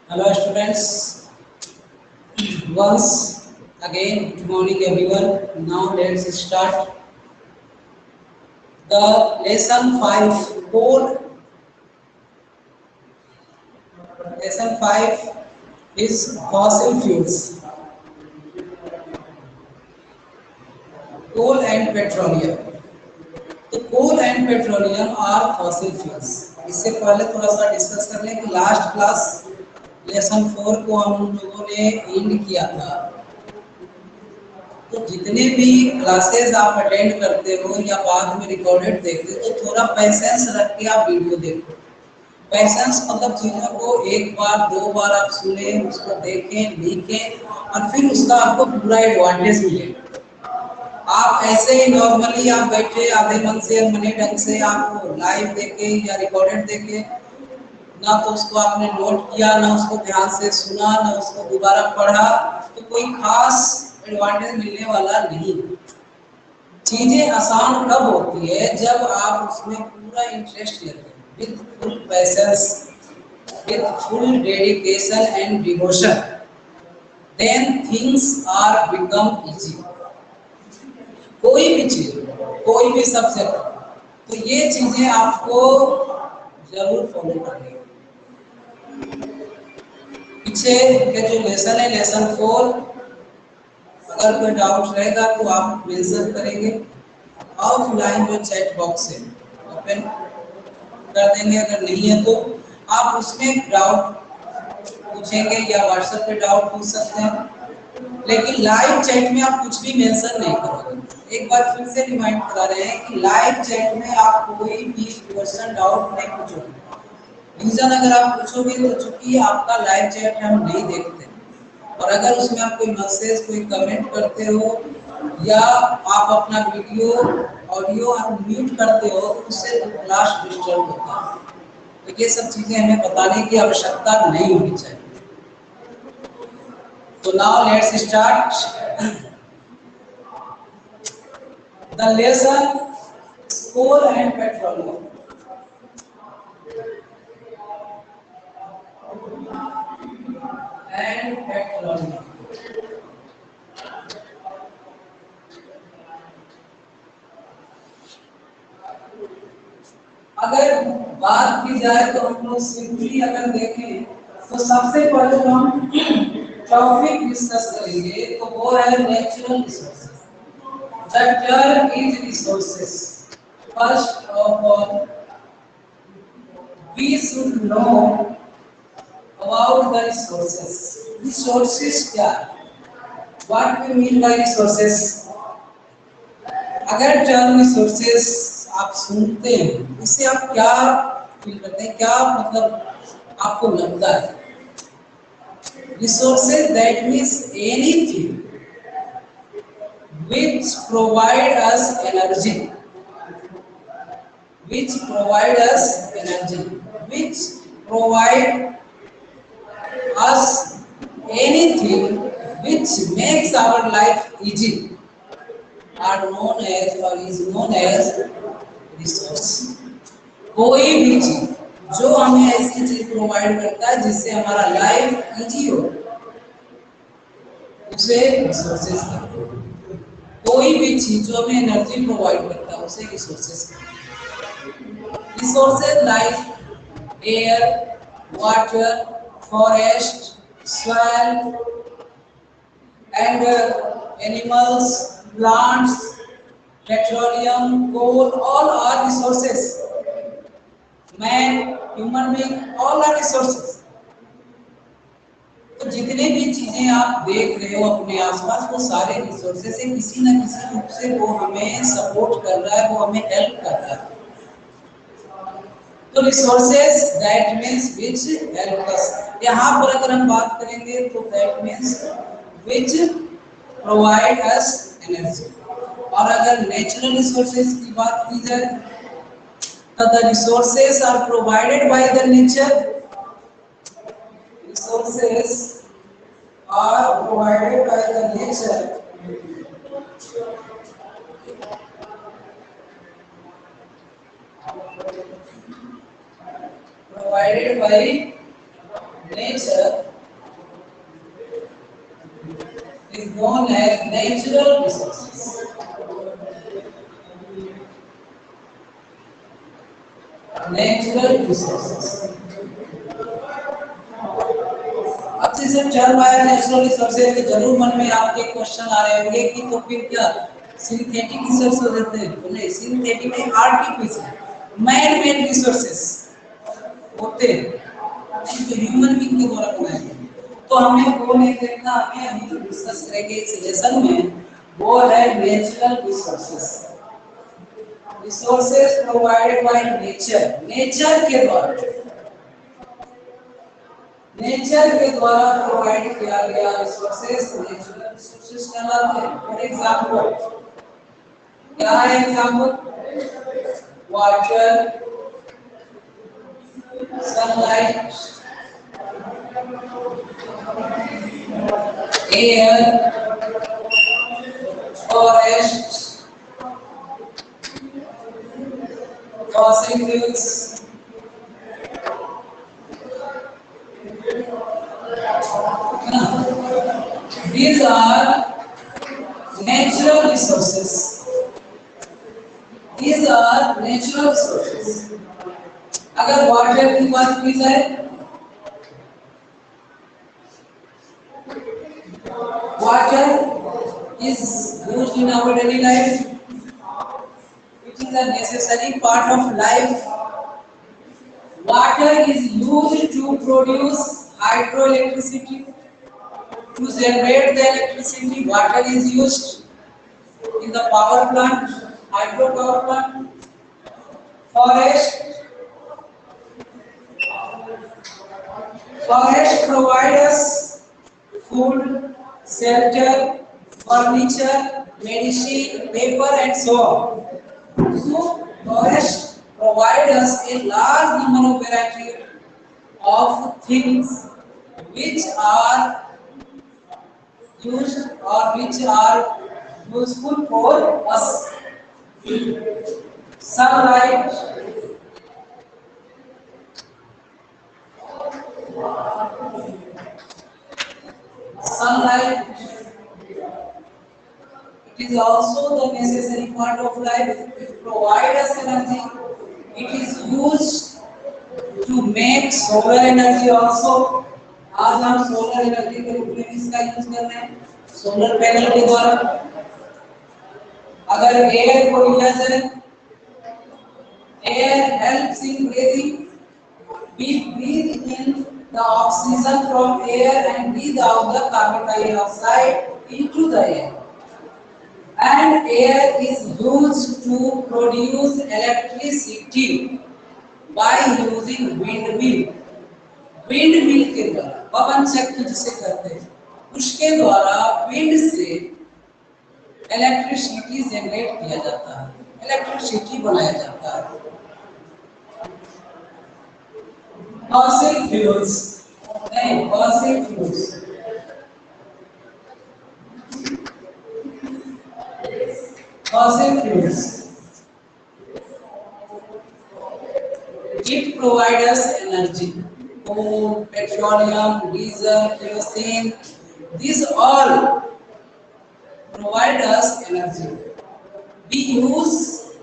Hello students, once again good morning everyone. Now let's start the lesson 5 coal. Lesson 5 is fossil fuels, coal and petroleum. तो coal and petroleum are fossil fuels. इससे पहले थोड़ा सा discuss कर लें कि last class lesson 4 को हम लोगों ने एंड किया था। तो जितने भी क्लासेस आप अटेंड करते हो या बाद में रिकॉर्डेड देखते हो तो थोड़ा पैसेंस रख के आप वीडियो देखो। पैसेंस मतलब चीज़ों को एक बार दो बार आप सुने, उसको देखें, लिखें और फिर उसका आपको पूरा एडवांटेज मिले। आप ऐसे ही नॉर्मली आप बैठे आधे मन से मने ढंग से आप लाइव देखे या रिकॉर्डेड देखे, ना तो उसको आपने नोट किया, ना उसको ध्यान से सुना, ना उसको दोबारा पढ़ा, तो कोई खास एडवांटेज मिलने वाला नहीं। चीजें आसान कब होती है जब आप उसमें पूरा इंटरेस्ट लेते हैं, with full patience, with full dedication and devotion, then things are become easy. कोई भी चीज, कोई भी सब्जेक्ट, तो ये चीजें आपको जरूर फॉलो करनी है। पीछे के जो लेसन है लेसन 4, अगर कोई डाउट रहेगा तो आप मेंशन करेंगे। ऑफलाइन जो चैट बॉक्स है ओपन कर देंगे, अगर नहीं है तो आप उसमें डाउट पूछेंगे या व्हाट्सएप पे डाउट पूछ सकते हैं, लेकिन लाइव चैट में आप कुछ भी मेंशन नहीं करोगे। एक बार फिर से रिमाइंड करा रहे हैं कि लाइव चैट में आप कोई भी क्वेश्चन डाउट नहीं पूछोगे। रीजन अगर आप पूछोगे तो चूंकि आपका लाइव चैट हम नहीं देखते, और अगर उसमें आप कोई मैसेज कोई कमेंट करते हो या आप अपना वीडियो ऑडियो आप म्यूट करते हो तो उससे क्लास डिस्टर्ब होता है। तो ये सब चीजें हमें बताने की आवश्यकता नहीं होनी चाहिए। तो now let's start the lesson coal and petroleum. And petroleum. अगर बात की जाए तो हम लोग सिंपली अगर देखें तो सबसे पहले जो हम टॉपिक डिस्कस करेंगे तो वो है natural resources. The term is resources. First of all we should know about the resources. Resources क्या है? What we mean by resources? अगर टर्म रिसोर्सेज आप सुनते हैं इससे आप क्या फील करते हैं, क्या मतलब आपको लगता है? Resources that means anything which provide us energy, which provide us energy, which provide us anything which makes our life easy are known as or is known as resource। कोई भी चीज जो हमें ऐसी चीज प्रोवाइड करता है जिससे हमारा लाइफ इजी हो उसे रिसोर्सेज कहते हैं। कोई भी चीज जो हमें एनर्जी प्रोवाइड करता है उसे रिसोर्सेज कहते हैं। Resources like air, water, forest, soil and animals, plants, petroleum, coal, all are resources. Man, human being, all are resources. तो जितने भी चीजें आप देख रहे हो अपने आसपास वो सारे रिसोर्सेज से किसी न किसी रूप से वो हमें सपोर्ट कर रहा है, वो हमें हेल्प कर रहा है। तो resources that means which help us. यहाँ पर अगर हम बात करेंगे तो that means which provide us energy. और अगर नेचुरल रिसोर्सेज की बात की जाए तो the resources are provided by the nature. Resources are provided by the nature provided by Nature is known as natural resources. Natural resources. अब जैसे term आया नेचुरल रिसोर्सेज तो जरूर मन में आपके क्वेश्चन आ रहे होंगे कि तो फिर क्या सिंथेटिक रिसोर्स हो जाते हैं? तो नहीं, सिंथेटिक में आर्टिफिशियल मैन मेड रिसोर्सेज होते हैं जो ह्यूमन बीइंग के द्वारा बनाए गए। तो हमें वो नहीं देखना, हमें हम जो डिस्कस करेंगे इस लेसन में वो है natural resources. Resources provided by nature, nature के द्वारा प्रोवाइड किया गया रिसोर्सेज नेचुरल रिसोर्सेज कहलाते हैं। फॉर एग्जांपल क्या है example? Water, sunlight, air, forest, fossil fuels, these are natural resources. These are natural resources. अगर वाटर की बात की जाए, water is used in our daily life. It is a necessary part of life. Water is used to produce hydroelectricity. To generate the electricity, water is used in the power plant, hydropower plant. Forest provide us food, shelter, furniture, medicine, paper, and so on. So, forest provide us a large number of variety of things which are used or which are useful for us. Sunlight, it is also the necessary part of life. It provides us energy. It is used to make solar energy also. आज हम solar energy के रूप में इसका use कर रहे हैं solar panel के द्वारा। अगर एयर को लिया जाए, air helps in breathing. We breathe in the oxygen from air and breathe out the carbon dioxide into the air. And air is used to produce electricity by using windmill. Windmill के द्वारा, पवन चक्की जिसे कहते हैं, उसके द्वारा wind से electricity generate किया जाता है, इलेक्ट्रिसिटी बनाया जाता है। fossil fuels, नहीं fossil fuels, fossil fuels, it provides us energy. Coal, petroleum, diesel, kerosene, these all provide us energy. We use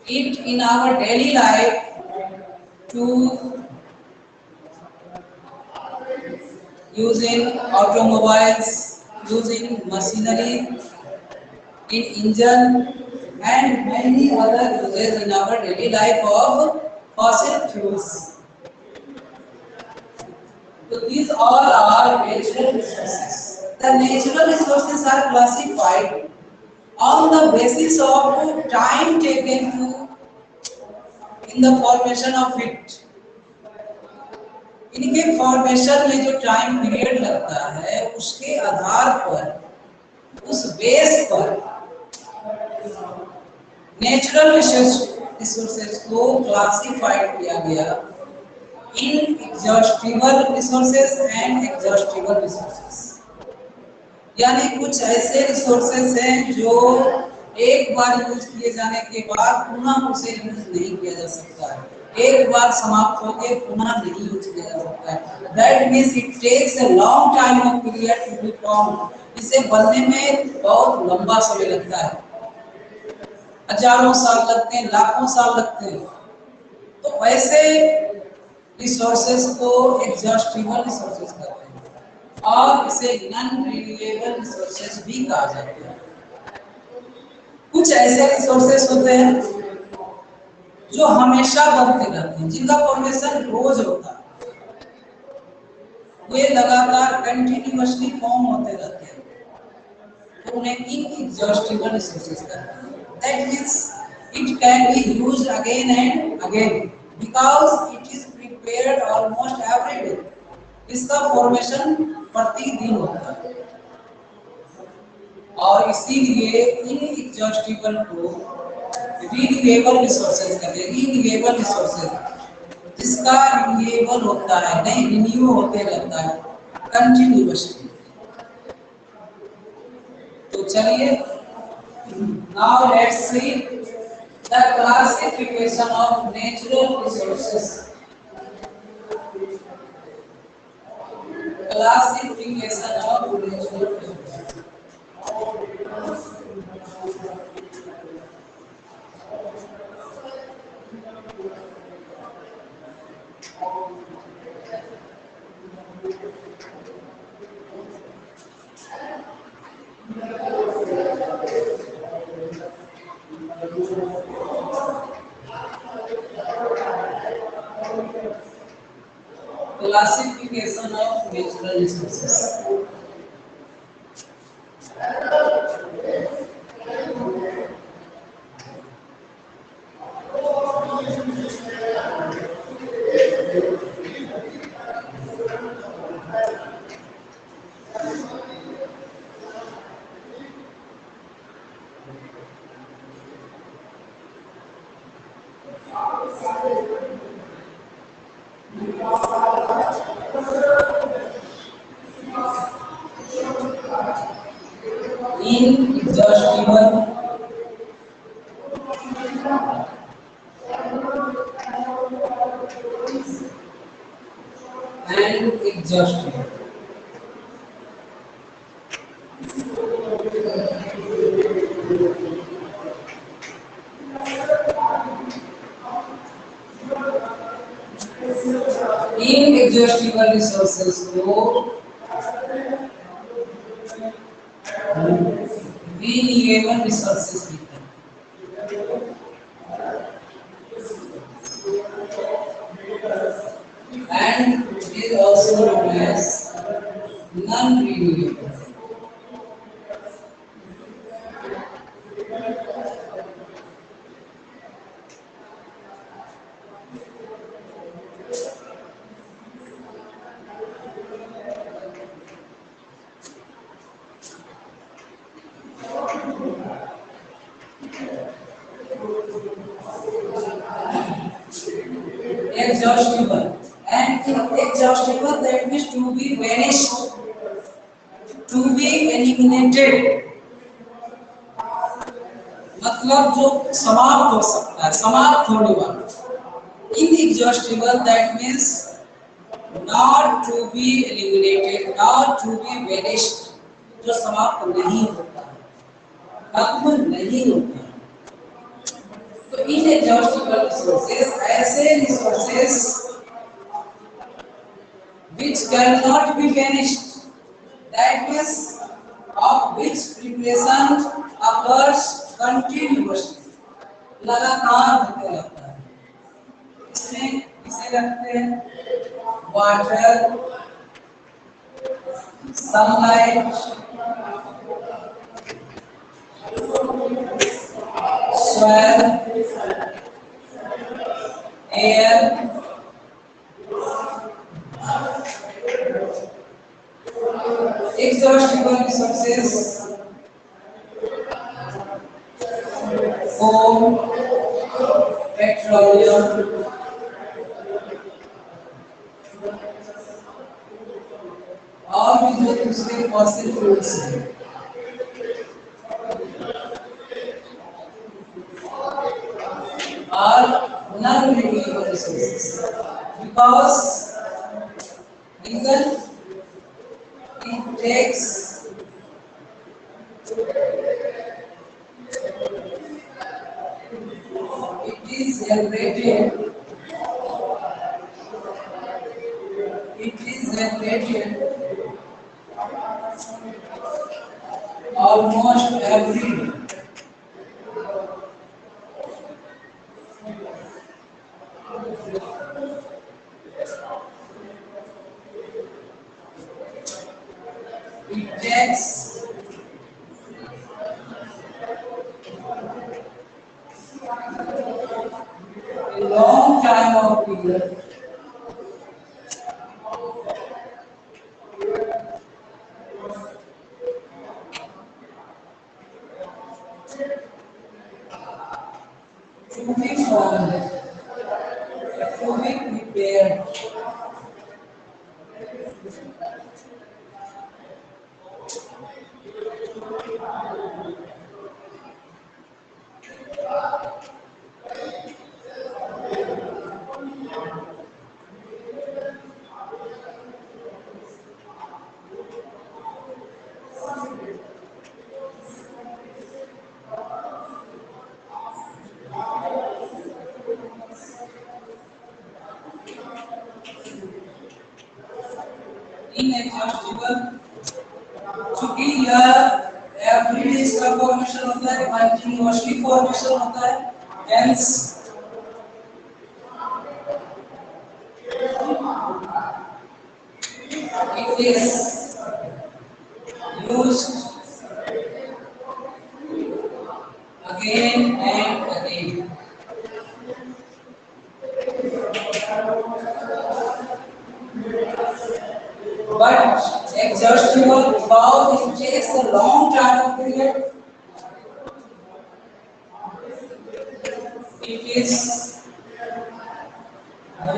it in our daily life to using automobiles, using machinery, in engine and many other uses in our daily life of fossil fuels. So these all are natural resources. The natural resources are classified on the basis of time taken to in the formation of it. इनके formation में जो time period लगता है उसके आधार पर, उस base पर natural resources को क्लासिफाइड किया गया inexhaustible resources and exhaustible resources. यानी कुछ ऐसे रिसोर्सेज हैं जो एक बार यूज किए जाने के बाद पुनः उसे यूज नहीं किया जा सकता है, एक बार समाप्त हो के पुनः नहीं यूज किया जा सकता है। That means it takes a long time of period to be form. इसे बनने में बहुत लंबा समय लगता है, हजारों साल लगते हैं, लाखों साल लगते हैं। तो वैसे रिसोर्सेज को एग्जॉस्टिबल रिसोर्सेज कहते हैं और इसे नॉन रिन्यूएबल रिसोर्सेज भी कहा जाता है। कुछ ऐसे रिसोर्सेज होते हैं जो हमेशा बनते रहते हैं, जिनका फॉर्मेशन रोज होता है, वे लगातार कंटिन्यूअसली फॉर्म होते रहते हैं, तो उन्हें इनएग्जॉस्टिबल रिसोर्सेज कहते हैं। That means it can be used again and again because it is prepared almost every day. इसका फॉर्मेशन प्रतिदिन होता है और इसीलिए इनएग्जॉस्टिबल को रिन्यूएबल रिसोर्सेज कहते हैं। रिन्यूएबल रिसोर्सेज जिसका रिन्यूएबल होता है, नहीं रिन्यू होते रहता है कंटिन्यूअसली। तो चलिए now let's see the classification of natural resources. Classification of natural resources. Classification of natural resources. Inexhaustible and exhaustible. Inexhaustible resources को renewable resources कहते हैं and it is also known as non-renewable. Exhaustible and inexhaustible, that means to be vanished, to be eliminated, मतलब जो समाप्त हो सकता है, समाप्त होने वाला। Inexhaustible that means not to be eliminated, not to be vanished, जो समाप्त नहीं होता है, खत्म नहीं होता है। तो इनएग्जॉस्टिबल रिसोर्सेज ऐसे resources which cannot be vanished, that means of which preparation occurs continuously, लगातार होते रहता है। इसमें इसे रखते हैं water, sunlight, soil, air, exhaustible resources, coal, petroleum, और भी जो दूसरे फॉसिल फ्यूल्स हैं। और non renewable because reason it takes it is generated almost every day. It takes a long time of period to be formed, to be prepared. Inexhaustible चूंकि यह every day इसका formation होता है, continuously formation होता है, hence it is used again and again. But exhaustible because it takes a long time of period. It is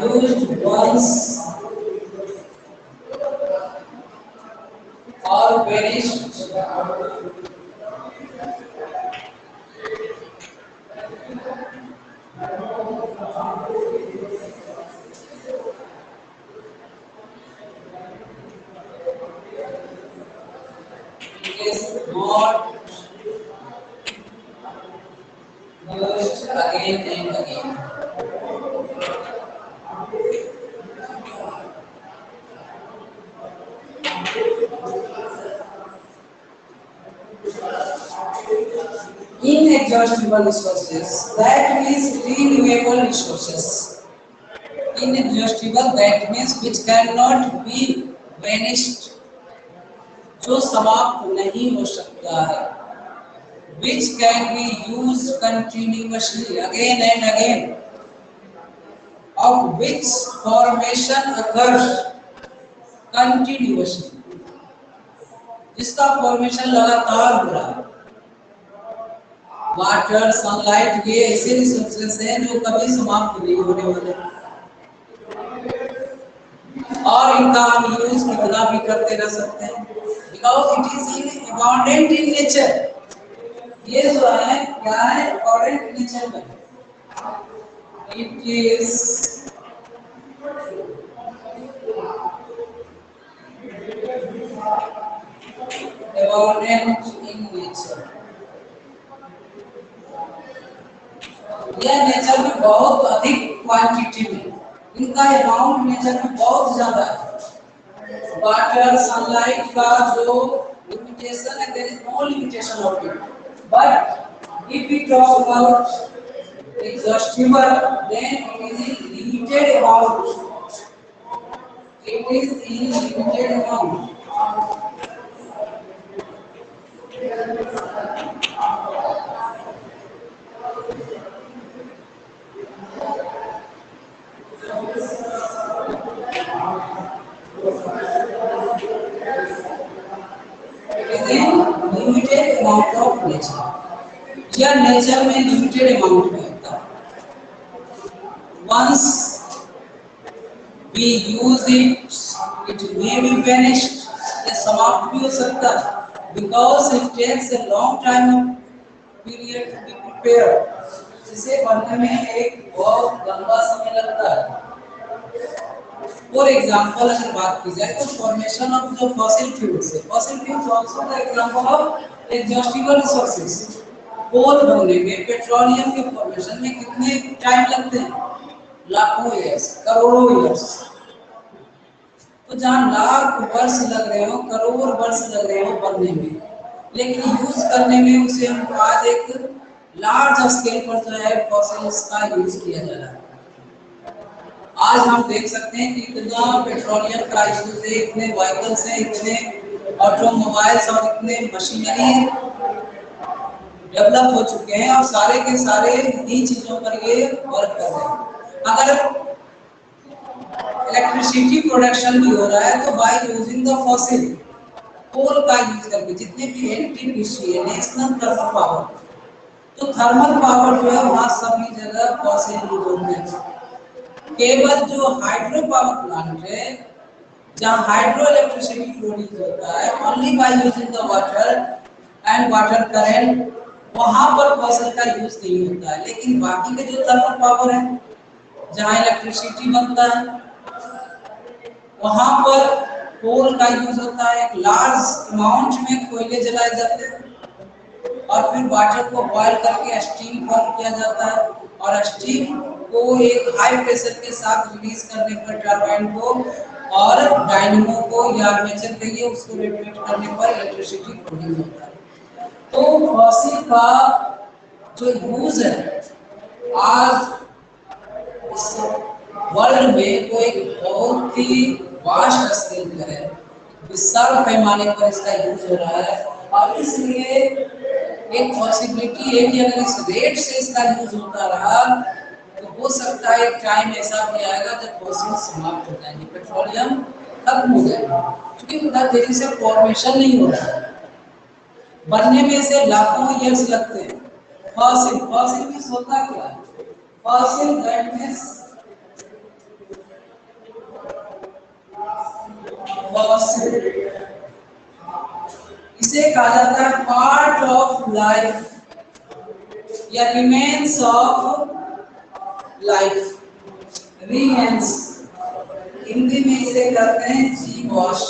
used once or vanished. It is not used again and again. Inexhaustible resources, that means renewable resources. Inexhaustible, that means which cannot be vanished, जो समाप्त नहीं हो सकता है, which can be used continuously again and again, of which formation occurs continuously, जिसका formation लगातार हो रहा है. वाटर, सनलाइट, ये ऐसे रिसोर्सेस हैं जो कभी समाप्त नहीं होने वाले, और इनका हम यूज कितना भी करते रह सकते हैं, because it is in abundant in nature. ये जो है क्या है, अबंडेंट नेचर में, it is abundant in nature. यह नेचर में बहुत अधिक क्वांटिटी में, इनका अमाउंट नेचर में बहुत ज्यादा है. वाटर, सनलाइट का जो लिमिटेशन है, there is no limitation of it, but if we talk about exhaustible, then it is in limited amount. It is in limited amount. Limited amount of nature, या nature में limited amount में होता है. Once we use it, it may be vanished, ये समाप्त भी हो सकता है, because it takes a long time period to be prepare. इसे बनने में एक बहुत लंबा समय लगता है. फॉर एग्जांपल अगर बात की जाए तो फॉर्मेशन ऑफ जो फॉसिल फ्यूल्स है, fossil fuels also the example of exhaustible resources. Coal बनने में, पेट्रोलियम के फॉर्मेशन में कितने टाइम लगते हैं? लाखों ईयर्स, करोड़ों ईयर्स। तो जहाँ लाख वर्ष लग रहे हो, करोड़ वर्ष लग रहे हो बनने में, लेकिन यूज करने में उसे हम आज एक लार्ज स्केल पर जो है फॉसिल्स का यूज किया जा रहा है। आज हम देख सकते हैं कि इतना पेट्रोलियम का यूज है, इतने व्हीकल्स हैं, इतने ऑटोमोबाइल्स और इतने मशीनरी डेवलप हो चुके हैं और सारे के सारे इन्हीं चीजों पर ये वर्क कर रहे हैं। अगर इलेक्ट्रिसिटी प्रोडक्शन भी हो रहा है तो बाय यूजिंग द फॉसिल, कोल का यूज करके, जितने भी एनटीपीसी है, नेशनल थर्मल पावर, तो थर्मल पावर जो है वहाँ सभी जगह फॉसिल यूज होते हैं। केवल जो हाइड्रो पावर प्लांट है जहाँ हाइड्रो इलेक्ट्रिसिटी प्रोड्यूस होता है only by using the water and water current, वहां पर फॉसिल का यूज नहीं होता है। लेकिन बाकी के जो थर्मल पावर है जहाँ इलेक्ट्रिसिटी बनता है वहां पर कोल का यूज होता है। एक लार्ज अमाउंट में कोयले जलाए जाते हैं और फिर वाटर को बॉयल करके स्टीम फॉर्म किया जाता है और स्टीम को एक हाई प्रेशर के साथ रिलीज करने पर टरबाइन को और डायनेमो को या आर्मेचर कहिए उसको रोटेट करने पर इलेक्ट्रिसिटी प्रोड्यूस होता है। तो फॉसिल का जो यूज है आज इस वर्ल्ड में वो एक बहुत ही वास्ट स्केल पर है, विशाल पैमाने पर इसका यूज हो रहा है और इसलिए एक पॉसिबिलिटी है कि अगर इस रेट से इसका यूज होता रहा तो हो सकता है एक टाइम ऐसा भी आएगा जब फॉसिल समाप्त हो जाएंगे, पेट्रोलियम खत्म हो जाएगा, क्योंकि उतना तेजी से फॉर्मेशन नहीं हो रहा है, बनने में से लाखों ईयर्स लगते हैं। फॉसिल, फॉसिल मींस होता क्या है? फॉसिल दैट मींस फॉसिल, इसे कहा जाता है पार्ट ऑफ लाइफ या remains of life, remains, Hindi में इसे कहते हैं जीवाश।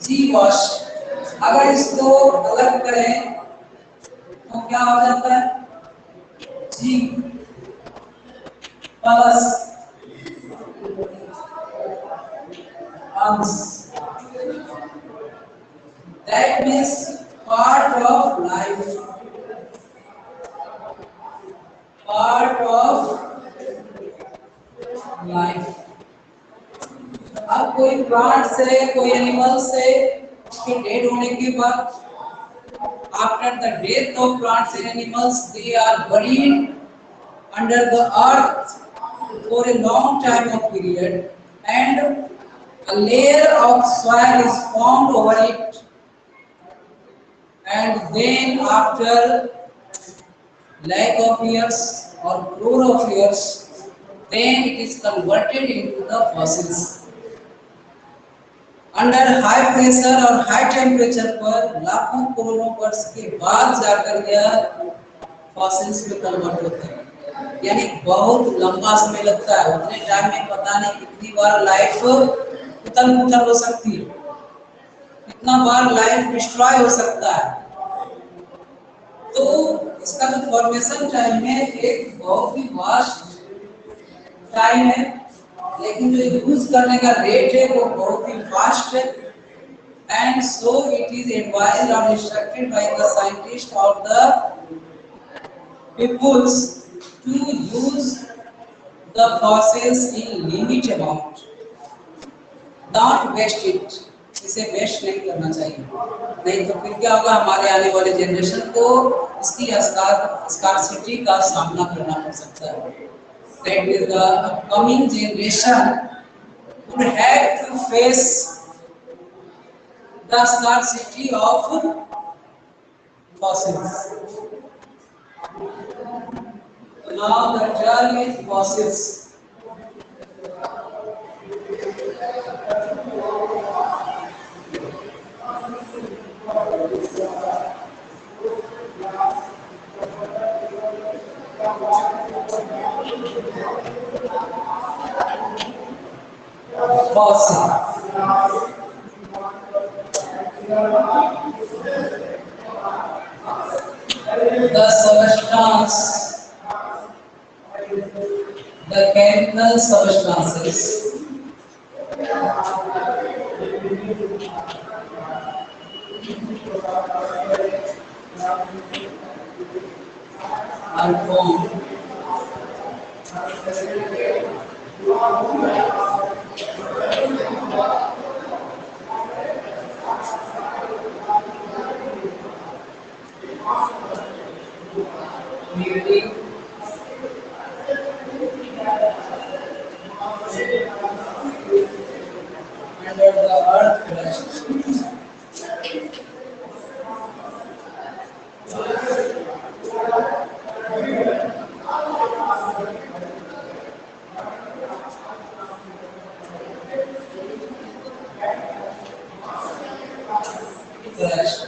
जीवाश अगर इसको अलग करें तो क्या हो जाता है? जी प्लस अंश, that means part of life, part of life। अब कोई प्लांट से, कोई एनिमल से उसके डेड होने के बाद, after the death of plants and animals, they are buried under the earth for a long time of period and a layer of soil is formed over it, and then after lakh of years or crore of years, then it is converted into the fossils। Under high pressure और high temperature पर लाखों करोड़ों वर्ष के बाद जाकर यह fossils में कन्वर्ट होते हैं, यानी बहुत लंबा समय लगता है। उतने टाइम में पता नहीं कितनी बार लाइफ उथल पुथल हो सकती है, कितना बार लाइफ डिस्ट्रॉय हो सकता है। तो इसका जो फॉर्मेशन टाइम है एक बहुत ही वास्ट टाइम है, लेकिन जो यूज करने का रेट है वो बहुत ही फास्ट है। And so it is advised और इंस्ट्रक्टेड बाय द साइंटिस्ट और the peoples to use the fossils in limit amount, not waste it, इसे वेस्ट नहीं करना चाहिए, नहीं तो फिर क्या होगा, हमारे आने वाले जनरेशन को इसकी स्कार्सिटी का सामना करना पड़ सकता है। That is the upcoming generation would have to face the scarcity of fossils. Now the term is fossils. fossil. The substance, the chemical substances are formed during under the earth crust. Crust.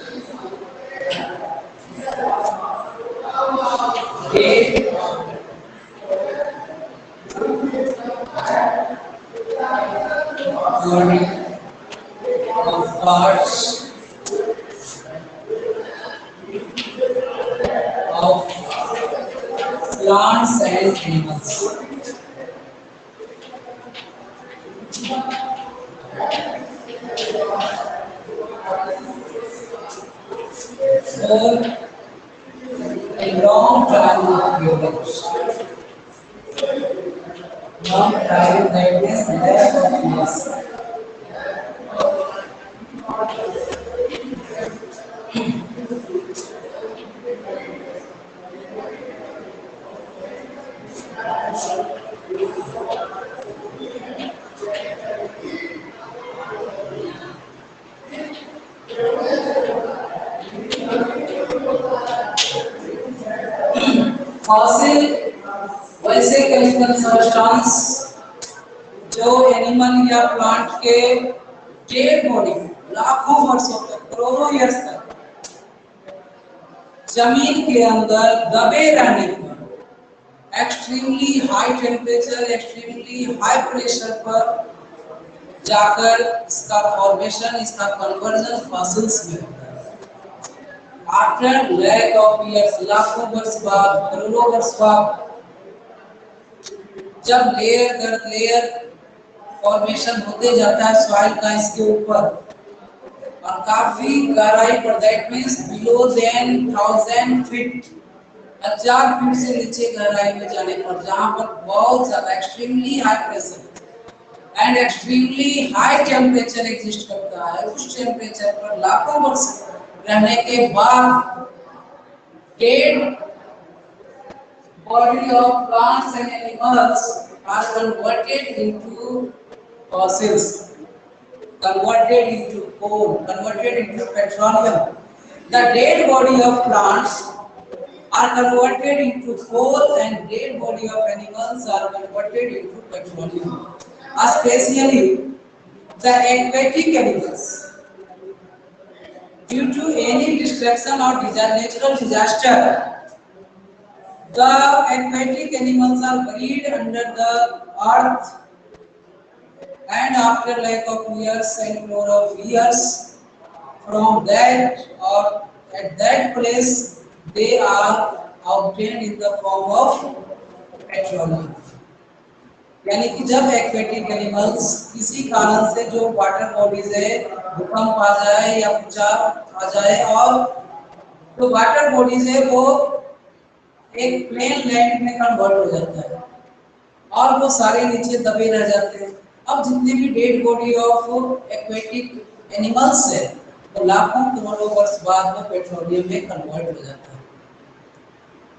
Great body of parts of plants and animals. For a long time of years, long time that is lack of years. Fossil वैसे chemical substance जो animal या plant के dead body लाखों वर्षों तक, करोड़ों years तक जमीन के अंदर दबे रहने पर extremely high temperature, extremely high pressure पर जाकर इसका फॉर्मेशन, इसका कन्वर्जन फॉसिल्स में होता है। आफ्टर लैक ऑफ ईयर्स, लाखों वर्ष बाद, करोड़ों वर्ष बाद, जब लेयर दर लेयर फॉर्मेशन होते जाता है सॉइल का इसके ऊपर और काफी गहराई पर, that means below then 1000 feet, 1000 feet से नीचे गहराई में जाने पर, जहां पर बहुत ज्यादा extremely high pressure and extremely high temperature exist करता है, उस टेम्परेचर पर लाखों वर्ष रहने के बाद dead body of plants and animals are converted into fossils, converted into coal, converted into petroleum. The dead body of plants are converted into coal and dead body of animals are converted into petroleum. Especially the aquatic animals, due to any destruction or natural disaster, the aquatic animals are buried under the earth, and after lack of years and crore of years, from that or at that place they are obtained in the form of petroleum. यानी कि जब aquatic animals किसी कारण से जो water bodies है, भूकंप आ जाए या भूचाल आ जाए और जो वाटर बॉडीज है वो एक प्लेन लैंड में कन्वर्ट हो जाता है और वो सारे नीचे दबे रह जाते हैं। अब जितने भी dead body of aquatic animals है वो लाखों करोड़ों वर्ष बाद में पेट्रोलियम में कन्वर्ट हो जाता है।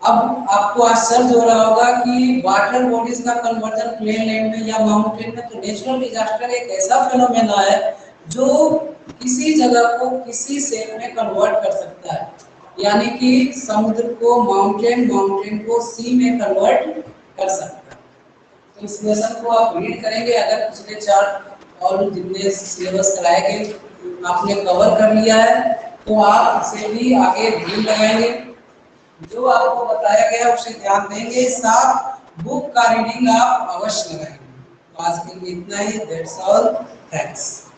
अब आपको आश्चर्य हो रहा होगा कि वाटर बॉडीज का कन्वर्जन प्लेन लैंड में या माउंटेन में, तो नेचुरल डिजास्टर एक ऐसा फेनोमेना है जो किसी जगह को किसी शेप में कन्वर्ट कर सकता है, यानी कि समुद्र को माउंटेन, माउंटेन को सी में कन्वर्ट कर सकता है। तो इस लेसन को आप रीड करेंगे, अगर पिछले 4 और जितने सिलेबस कराए गए आपने कवर कर लिया है तो आप इसे भी आगे ध्यान लगाएंगे, जो आपको बताया गया उसे ध्यान देंगे, साथ बुक का रीडिंग आप अवश्य लगाएंगे। तो आज के लिए इतना ही, दैट्स ऑल, थैंक्स।